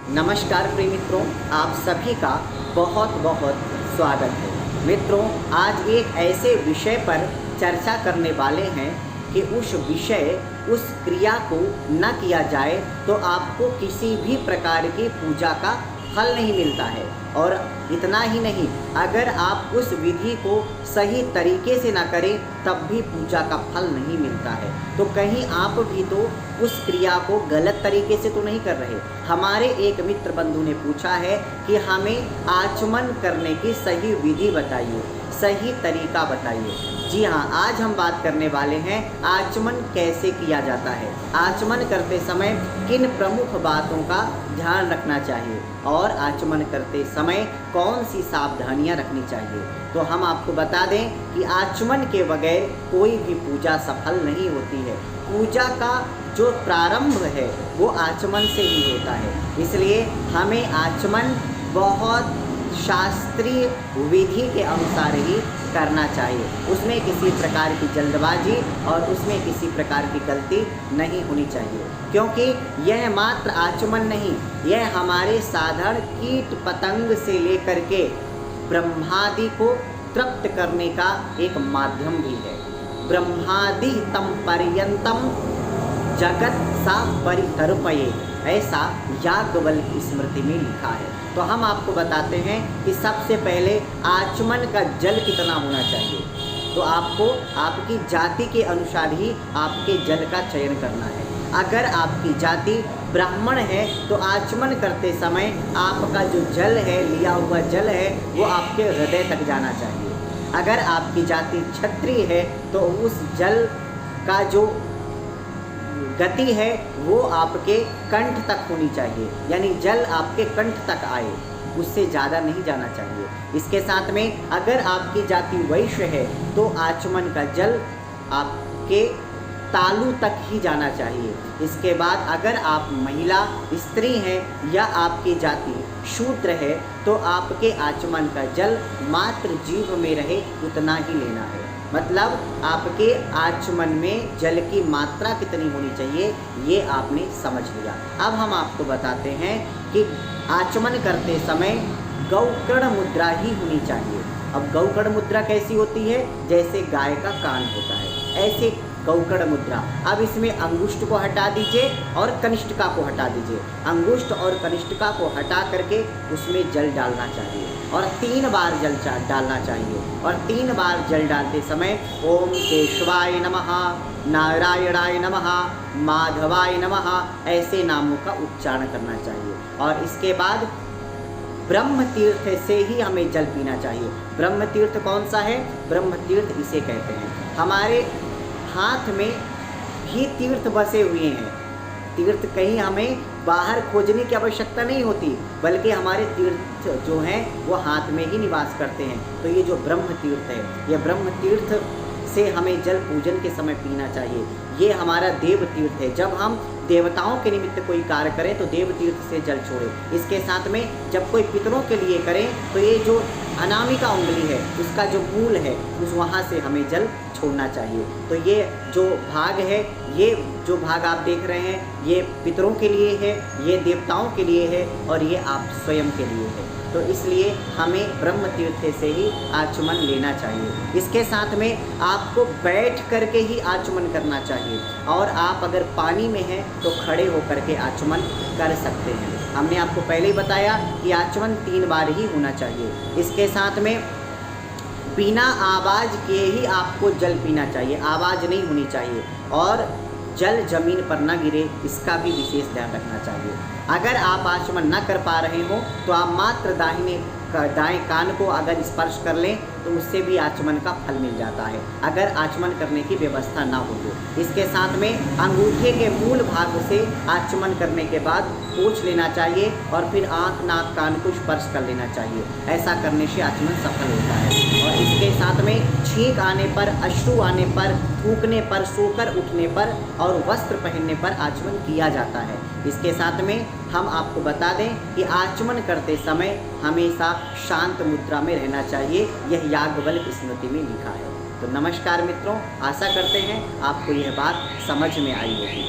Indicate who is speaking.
Speaker 1: नमस्कार प्रिय मित्रों, आप सभी का बहुत बहुत स्वागत है। मित्रों, आज एक ऐसे विषय पर चर्चा करने वाले हैं कि उस विषय उस क्रिया को न किया जाए तो आपको किसी भी प्रकार की पूजा का फल नहीं मिलता है। और इतना ही नहीं, अगर आप उस विधि को सही तरीके से ना करें तब भी पूजा का फल नहीं मिलता है। तो कहीं आप भी तो उस क्रिया को गलत तरीके से तो नहीं कर रहे। हमारे एक मित्र बंधु ने पूछा है कि हमें आचमन करने की सही विधि बताइए, सही तरीका बताइए। जी हाँ, आज हम बात करने वाले हैं आचमन कैसे किया जाता है, आचमन करते समय किन प्रमुख बातों का ध्यान रखना चाहिए और आचमन करते समय कौन सी सावधानियां रखनी चाहिए। तो हम आपको बता दें कि आचमन के बगैर कोई भी पूजा सफल नहीं होती है। पूजा का जो प्रारंभ है वो आचमन से ही होता है, इसलिए हमें आचमन बहुत शास्त्रीय विधि के अनुसार ही करना चाहिए। उसमें किसी प्रकार की जल्दबाजी और उसमें किसी प्रकार की गलती नहीं होनी चाहिए, क्योंकि यह मात्र आचमन नहीं, यह हमारे साधारण कीट पतंग से लेकर के ब्रह्मादि को तृप्त करने का एक माध्यम भी है। ब्रह्मादि तम पर्यंतम जगत सा परितर्पये, ऐसा याज्ञवल्क्य स्मृति में लिखा है। तो हम आपको बताते हैं कि सबसे पहले आचमन का जल कितना होना चाहिए। तो आपको आपकी जाति के अनुसार ही आपके जल का चयन करना है। अगर आपकी जाति ब्राह्मण है तो आचमन करते समय आपका जो जल है, लिया हुआ जल है, वो आपके हृदय तक जाना चाहिए। अगर आपकी जाति क्षत्रिय है तो उस जल का जो गति है वो आपके कंठ तक होनी चाहिए, यानी जल आपके कंठ तक आए, उससे ज़्यादा नहीं जाना चाहिए। इसके साथ में अगर आपकी जाति वैश्य है तो आचमन का जल आपके तालू तक ही जाना चाहिए। इसके बाद अगर आप महिला स्त्री हैं या आपकी जाति शूद्र है तो आपके आचमन का जल मात्र जीभ में रहे उतना ही लेना है। मतलब आपके आचमन में जल की मात्रा कितनी होनी चाहिए ये आपने समझ लिया। अब हम आपको बताते हैं कि आचमन करते समय गौकर्ण मुद्रा ही होनी चाहिए। अब गौकर्ण मुद्रा कैसी होती है? जैसे गाय का कान होता है, ऐसे गौकर्ण मुद्रा। अब इसमें अंगुष्ठ को हटा दीजिए और कनिष्ठिका को हटा दीजिए। अंगुष्ठ और कनिष्ठिका को हटा करके उसमें जल डालना चाहिए और 3 बार जल डालना चाहिए। और 3 बार जल डालते समय ओम केशवाय नमः, नारायणाय नमः, माधवाय नमः, ऐसे नामों का उच्चारण करना चाहिए। और इसके बाद ब्रह्म तीर्थ से ही हमें जल पीना चाहिए। ब्रह्म तीर्थ कौन सा है? ब्रह्म तीर्थ इसे कहते हैं। हमारे हाथ में भी तीर्थ बसे हुए हैं। तीर्थ कहीं हमें बाहर खोजने की आवश्यकता नहीं होती, बल्कि हमारे तीर्थ जो हैं वो हाथ में ही निवास करते हैं। तो ये जो ब्रह्म तीर्थ है, ये ब्रह्म तीर्थ से हमें जल पूजन के समय पीना चाहिए। ये हमारा देव तीर्थ है। जब हम देवताओं के निमित्त कोई कार्य करें तो देव तीर्थ से जल छोड़ें। इसके साथ में जब कोई पितरों के लिए करें तो ये जो अनामिका उंगली है उसका जो मूल है उस वहाँ से हमें जल छोड़ना चाहिए। तो ये जो भाग है, ये जो भाग आप देख रहे हैं, ये पितरों के लिए है, ये देवताओं के लिए है और ये आप स्वयं के लिए है। तो इसलिए हमें ब्रह्म तीर्थ से ही आचमन लेना चाहिए। इसके साथ में आपको बैठ करके ही आचमन करना चाहिए और आप अगर पानी में हैं तो खड़े होकर के आचमन कर सकते हैं। हमने आपको पहले ही बताया कि आचमन 3 बार ही होना चाहिए। इसके साथ में बिना आवाज़ किए ही आपको जल पीना चाहिए, आवाज़ नहीं होनी चाहिए। और जल जमीन पर न गिरे, इसका भी विशेष ध्यान रखना चाहिए। अगर आप आचमन न कर पा रहे हो तो आप मात्र दाएं कान को अगर स्पर्श कर लें तो उससे भी आचमन का फल मिल जाता है, अगर आचमन करने की व्यवस्था ना हो तो। इसके साथ में अंगूठे के मूल भाग से आचमन करने के बाद पोंछ लेना चाहिए और फिर आँख, नाक, कान को स्पर्श कर लेना चाहिए। ऐसा करने से आचमन सफल होता है। और इसके साथ में छींक आने पर, अश्रु आने पर, थूकने पर, सोकर उठने पर और वस्त्र पहनने पर आचमन किया जाता है। इसके साथ में हम आपको बता दें कि आचमन करते समय हमेशा शांत मुद्रा में रहना चाहिए। यह याज्ञवल्क्य स्मृति में लिखा है। तो नमस्कार मित्रों, आशा करते हैं आपको यह बात समझ में आई होगी।